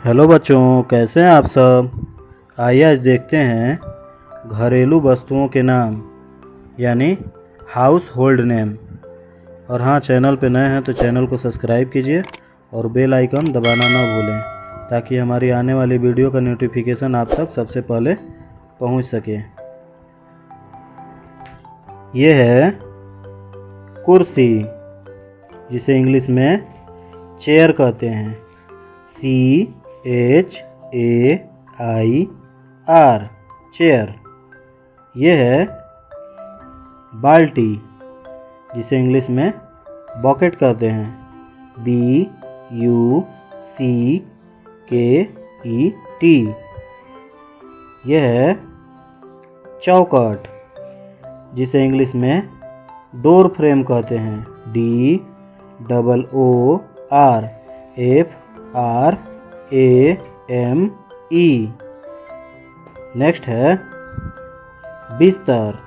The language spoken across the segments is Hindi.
हेलो बच्चों, कैसे हैं आप सब। आइए आज देखते हैं घरेलू वस्तुओं के नाम यानी हाउस होल्ड नेम। और हाँ, चैनल पे नए हैं तो चैनल को सब्सक्राइब कीजिए और बेल आइकन दबाना ना भूलें ताकि हमारी आने वाली वीडियो का नोटिफिकेशन आप तक सबसे पहले पहुंच सके। ये है कुर्सी, जिसे इंग्लिश में चेयर कहते हैं। CHAIR, chair. यह है बाल्टी, जिसे इंग्लिश में बकेट कहते हैं। BUCKET। यह है चौखट, जिसे इंग्लिश में डोर फ्रेम कहते हैं। DOORFRAME। नेक्स्ट है बिस्तर,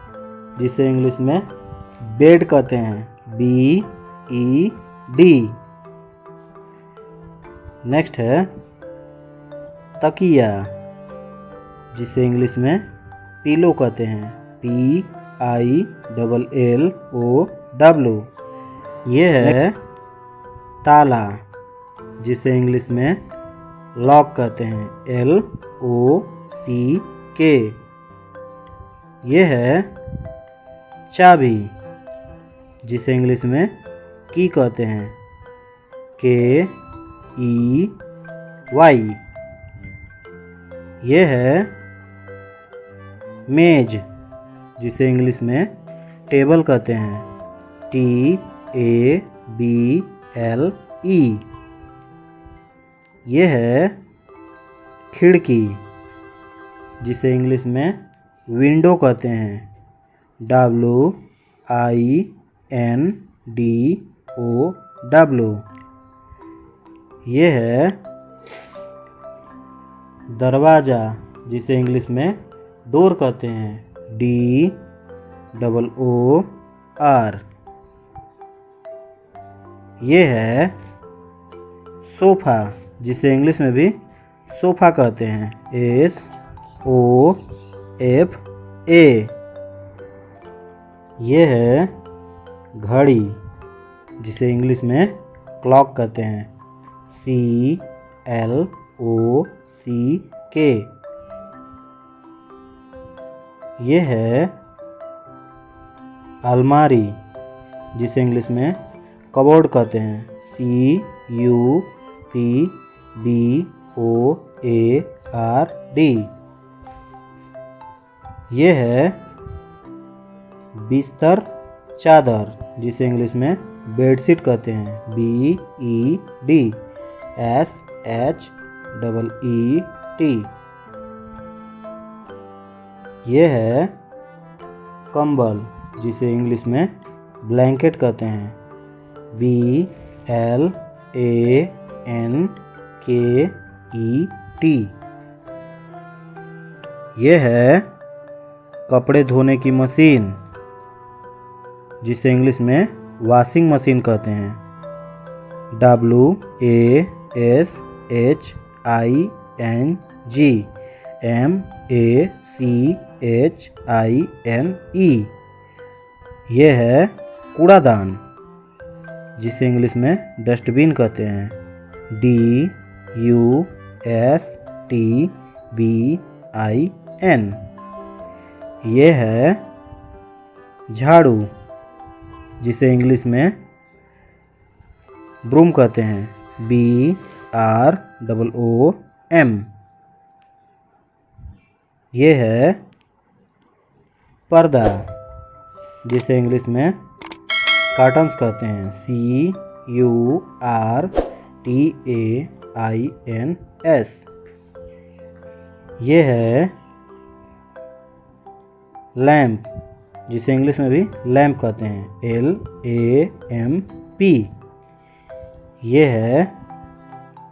जिसे इंग्लिश में बेड कहते हैं। BED। नेक्स्ट है तकिया, जिसे इंग्लिश में पिलो कहते हैं। PILLOW। यह है ताला, जिसे इंग्लिश में लॉक कहते हैं। LOCK। यह है चाबी, जिसे इंग्लिश में की कहते हैं। KEY। यह है मेज, जिसे इंग्लिश में टेबल कहते हैं। TABLE। यह है खिड़की, जिसे इंग्लिश में विंडो कहते हैं। WINDOW। यह है दरवाज़ा, जिसे इंग्लिश में डोर कहते हैं। DOOR। यह है सोफ़ा, जिसे इंग्लिश में भी सोफ़ा कहते हैं। SOFA। यह है घड़ी, जिसे इंग्लिश में क्लॉक कहते हैं। CLOCK। यह है अलमारी, जिसे इंग्लिश में कबोर्ड कहते हैं। CUPBOARD। यह है बिस्तर चादर, जिसे इंग्लिश में बेडशीट कहते हैं। BEDSHEET। यह है कंबल, जिसे इंग्लिश में ब्लैंकेट कहते हैं। BLANKET। यह है कपड़े धोने की मशीन, जिसे इंग्लिश में वॉशिंग मशीन कहते हैं। WASHINGMACHINE। यह है कूड़ादान, जिसे इंग्लिश में डस्टबिन कहते हैं। DUSTBIN। यह है झाड़ू, जिसे इंग्लिश में ब्रूम कहते हैं। BROOM। यह है पर्दा, जिसे इंग्लिश में कर्टन्स कहते हैं। CURTAINS। यह है लैंप, जिसे इंग्लिश में भी लैंप कहते हैं। LAMP। यह है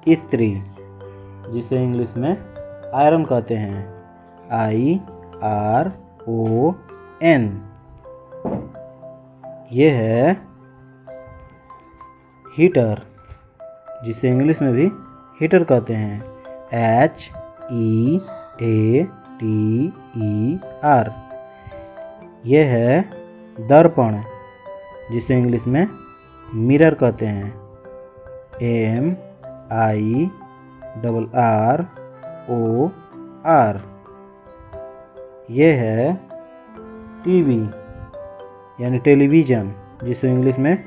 इस्त्री, जिसे इंग्लिश में आयरन कहते हैं। IRON। यह है हीटर, जिसे इंग्लिश में भी हीटर कहते हैं। HEATER। ये है दर्पण, जिसे इंग्लिश में मिरर कहते हैं। MIRROR। ये है टीवी यानी टेलीविज़न, जिसे इंग्लिश में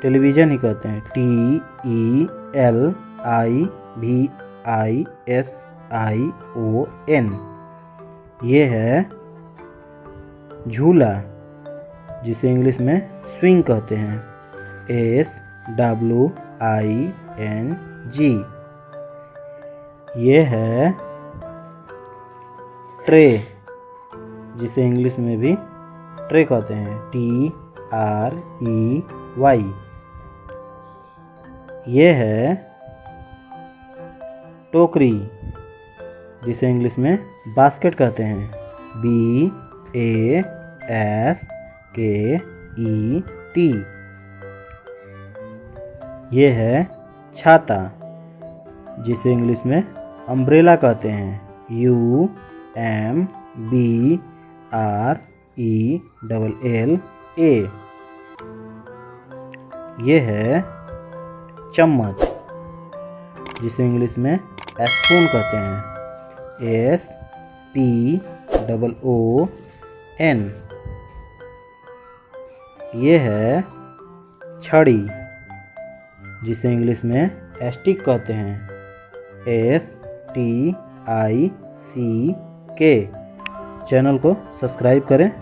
टेलीविज़न ही कहते हैं। TELIVISION। ये है झूला, जिसे इंग्लिश में स्विंग कहते हैं। SWING। ये है ट्रे, जिसे इंग्लिश में भी ट्रे कहते हैं। TREY। ये है टोकरी, जिसे इंग्लिश में बास्केट कहते हैं। BASKET। ये है छाता, जिसे इंग्लिश में अम्ब्रेला कहते हैं। UMBRELLA। ये है चम्मच, जिसे इंग्लिश में स्पून कहते हैं। SPOON। ये है छड़ी, जिसे इंग्लिश में स्टिक कहते हैं। STICK। चैनल को सब्सक्राइब करें।